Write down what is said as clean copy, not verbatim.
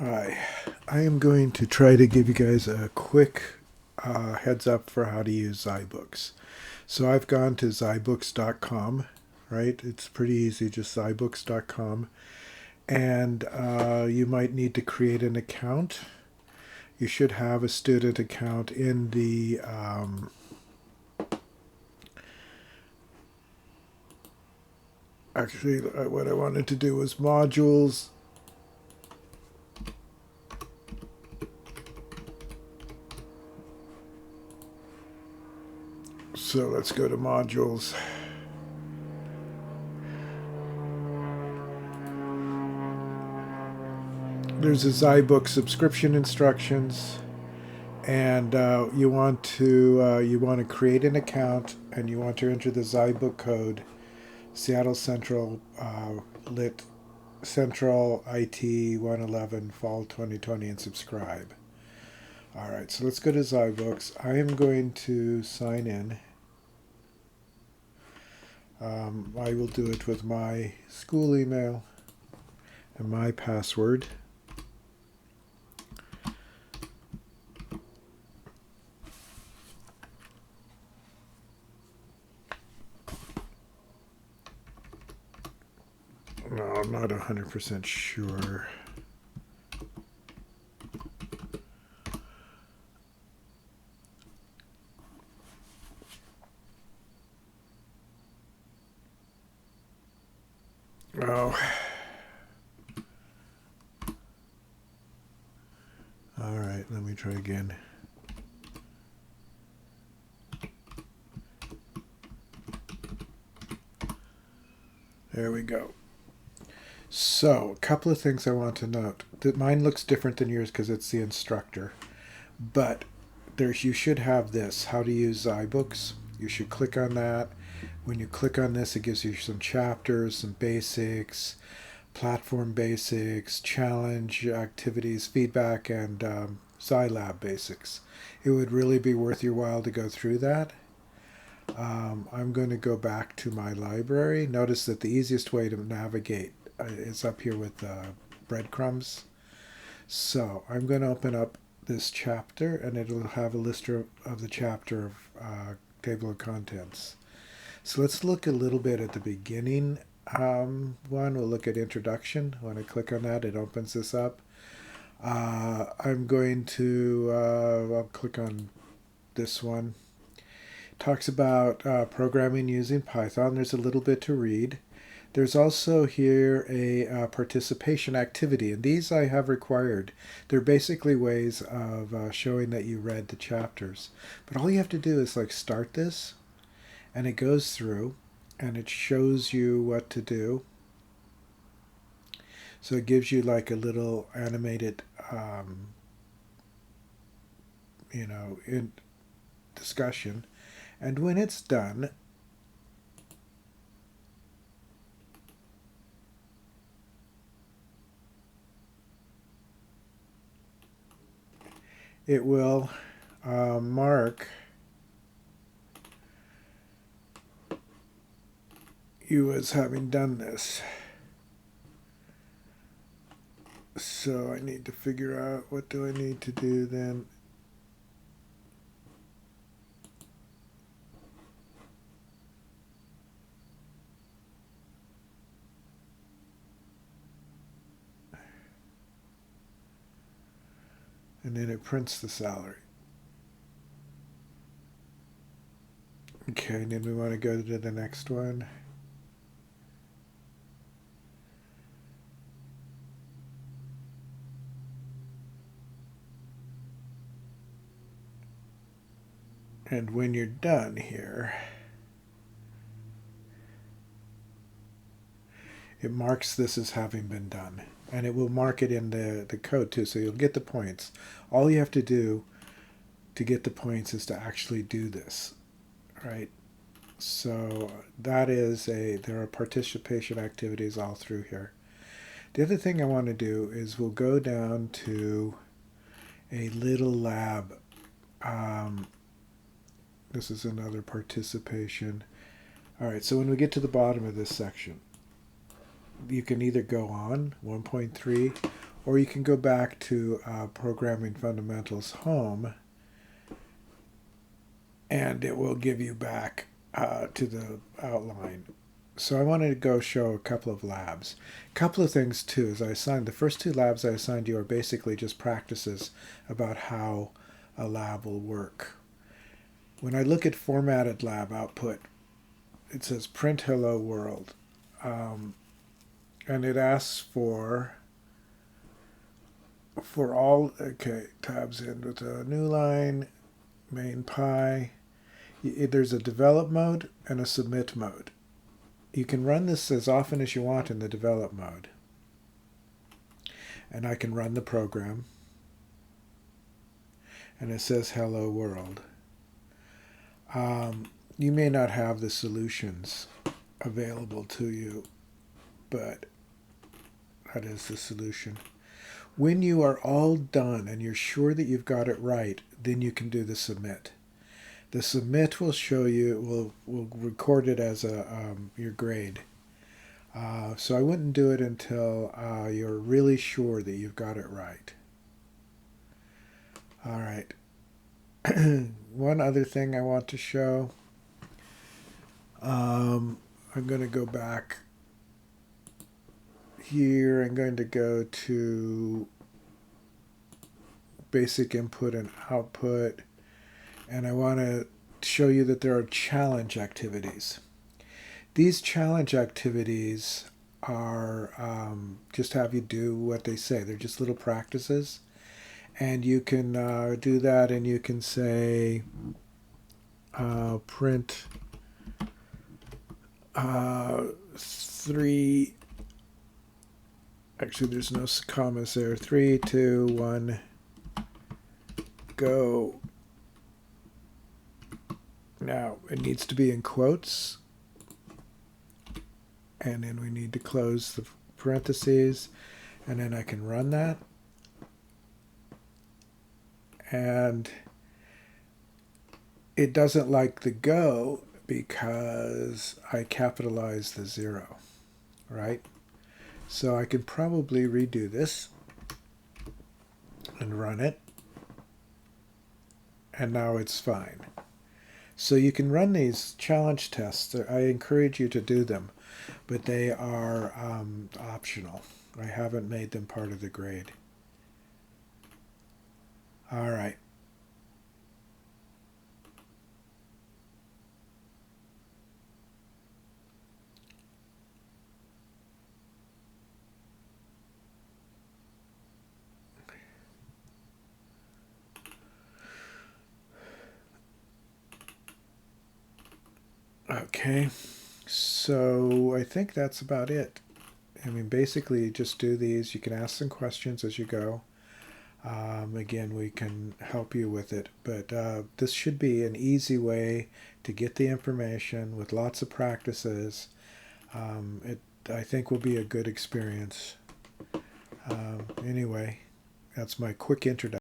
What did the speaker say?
Hi, I am going to try to give you guys a quick heads up for how to use zybooks. So I've gone to zybooks.com, right? It's pretty easy, just zybooks.com. And you might need to create an account. You should have a student account in the actually, what I wanted to do was modules. So let's go to modules. There's a zybook subscription instructions, and you want to create an account, and you want to enter the zybook code Seattle Central Lit Central IT 111 Fall 2020 and subscribe. All right, so let's go to zybooks. I am going to sign in. I will do it with my school email and my password. No, I'm not 100% sure. Oh. All right, let me try again. There we go. So, a couple of things I want to note. That mine looks different than yours because it's the instructor. But you should have this, how to use zybooks. You should click on that. When you click on this, it gives you some chapters, some basics, platform basics, challenge activities, feedback, and Zylab basics. It would really be worth your while to go through that. I'm going to go back to my library. Notice that the easiest way to navigate is up here with breadcrumbs. So I'm going to open up this chapter, and it'll have a list of the chapter of table of contents. So let's look a little bit at the beginning one. We'll look at introduction. When I click on that, it opens this up. I'm going to I'll click on this one. It talks about programming using Python. There's a little bit to read. There's also here a participation activity, and these I have required. They're basically ways of showing that you read the chapters. But all you have to do is like start this, and it goes through, and it shows you what to do. So it gives you like a little animated, in discussion. And when it's done, it will mark you as having done this. So I need to figure out what do I need to do then. And then it prints the salary. Okay, and then we want to go to the next one. And when you're done here, it marks this as having been done. And it will mark it in the code too, so you'll get the points. All you have to do to get the points is to actually do this, right? So that is there are participation activities all through here. The other thing I want to do is we'll go down to a little lab. This is another participation. All right, so when we get to the bottom of this section, you can either go on 1.3 or you can go back to Programming Fundamentals Home, and it will give you back to the outline. So I wanted to go show a couple of labs. A couple of things too is the first two labs I assigned you are basically just practices about how a lab will work. When I look at formatted lab output, it says print hello world. And it asks for all, okay, tabs in with a new line, main pie. There's a develop mode and a submit mode. You can run this as often as you want in the develop mode. And I can run the program. And it says hello world. You may not have the solutions available to you, but that is the solution. When you are all done and you're sure that you've got it right, then you can do the submit. The submit will show you, will record it as your grade. So I wouldn't do it until you're really sure that you've got it right. All right. One other thing I want to show. I'm going to go back here. I'm going to go to basic input and output. And I want to show you that there are challenge activities. These challenge activities are just have you do what they say. They're just little practices. And you can do that, and you can say print 3. Actually, there's no commas there. 3, 2, 1, go. Now, it needs to be in quotes. And then we need to close the parentheses. And then I can run that. And it doesn't like the go because I capitalized the 0, right? So I can probably redo this and run it. And now it's fine. So you can run these challenge tests. I encourage you to do them, but they are optional. I haven't made them part of the grade. All right. Okay, so I think that's about it. I mean, basically, just do these. You can ask some questions as you go. Again, we can help you with it, but this should be an easy way to get the information with lots of practices. It, I think, will be a good experience. Anyway, that's my quick introduction.